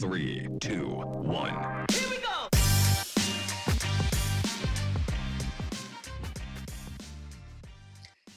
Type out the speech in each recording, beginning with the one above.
3, 2, 1. Here we go!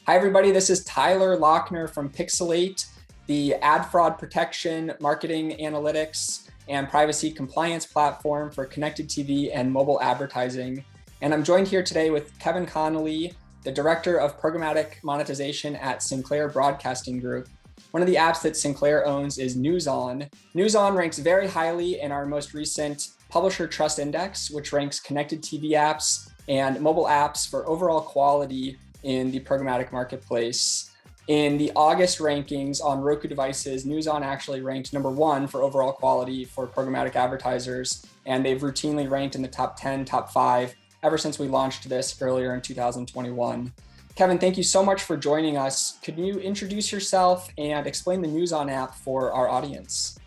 Hi, everybody. This is Tyler Lochner from Pixelate, the ad fraud protection, marketing analytics, and privacy compliance platform for connected TV and mobile advertising. And I'm joined here today with Kevin Connelly, the Director of Programmatic Monetization at Sinclair Broadcasting Group. One of the apps that Sinclair owns is NewsON. NewsON ranks very highly in our most recent Publisher Trust Index, which ranks connected TV apps and mobile apps for overall quality in the programmatic marketplace. In the August rankings on Roku devices, NewsON actually ranked number 1 for overall quality for programmatic advertisers, and they've routinely ranked in the top 10, top 5 ever since we launched this earlier in 2021. Kevin, thank you so much for joining us. Could you introduce yourself and explain the NewsON app for our audience?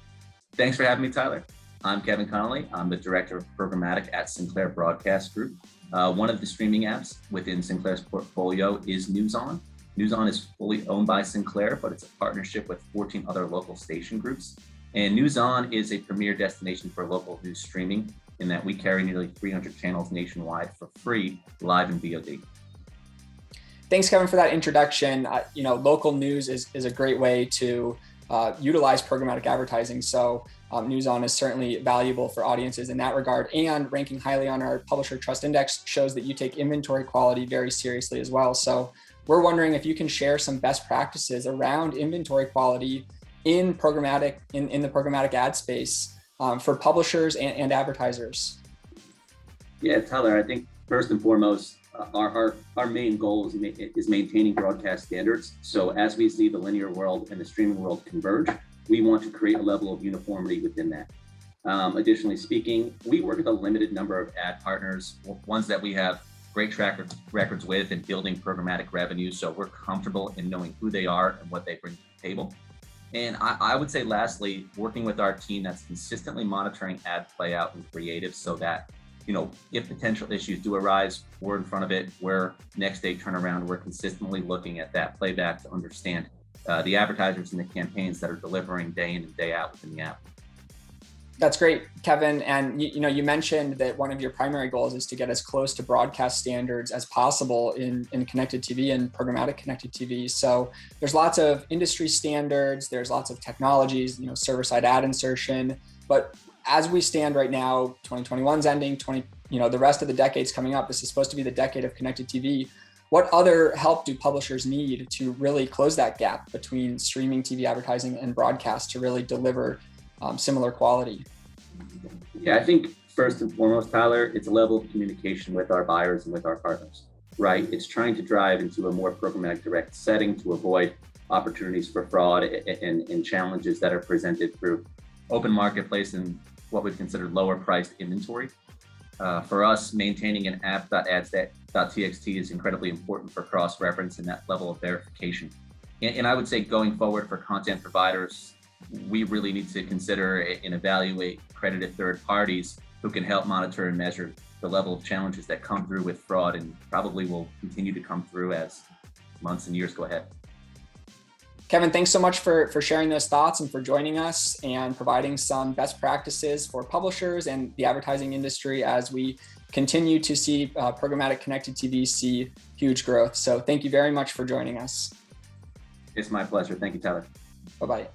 Thanks for having me, Tyler. I'm Kevin Connelly. I'm the Director of Programmatic at Sinclair Broadcast Group. One of the streaming apps within Sinclair's portfolio is NewsON. NewsON is fully owned by Sinclair, but it's a partnership with 14 other local station groups. And NewsON is a premier destination for local news streaming in that we carry nearly 300 channels nationwide for free, live and VOD. Thanks, Kevin, for that introduction. Local news is a great way to utilize programmatic advertising. So NewsON is certainly valuable for audiences in that regard, and ranking highly on our Publisher Trust Index shows that you take inventory quality very seriously as well. So we're wondering if you can share some best practices around inventory quality in the programmatic ad space for publishers and advertisers. Yeah, Tyler, I think first and foremost, our main goal is maintaining broadcast standards. So as we see the linear world and the streaming world converge, we want to create a level of uniformity within that. Additionally speaking, we work with a limited number of ad partners, ones that we have great track records with and building programmatic revenue. So we're comfortable in knowing who they are and what they bring to the table. And I would say lastly, working with our team that's consistently monitoring ad play out and creative so that if potential issues do arise, we're in front of it. We're next day turnaround. We're consistently looking at that playback to understand the advertisers and the campaigns that are delivering day in and day out within the app. That's great, Kevin. And you mentioned that one of your primary goals is to get as close to broadcast standards as possible in connected TV and programmatic connected TV. So there's lots of industry standards, there's lots of technologies, server-side ad insertion. But as we stand right now, 2021's ending, the rest of the decade's coming up. This is supposed to be the decade of connected TV. What other help do publishers need to really close that gap between streaming TV advertising and broadcast to really deliver similar quality? Yeah, I think first and foremost, Tyler, it's a level of communication with our buyers and with our partners, right? It's trying to drive into a more programmatic direct setting to avoid opportunities for fraud and challenges that are presented through open marketplace and what we've considered lower priced inventory. For us, maintaining an app.ads.txt is incredibly important for cross-reference and that level of verification. And I would say going forward for content providers, we really need to consider and evaluate accredited third parties who can help monitor and measure the level of challenges that come through with fraud and probably will continue to come through as months and years go ahead. Kevin, thanks so much for sharing those thoughts and for joining us and providing some best practices for publishers and the advertising industry as we continue to see programmatic connected TV see huge growth. So thank you very much for joining us. It's my pleasure. Thank you, Tyler. Bye-bye.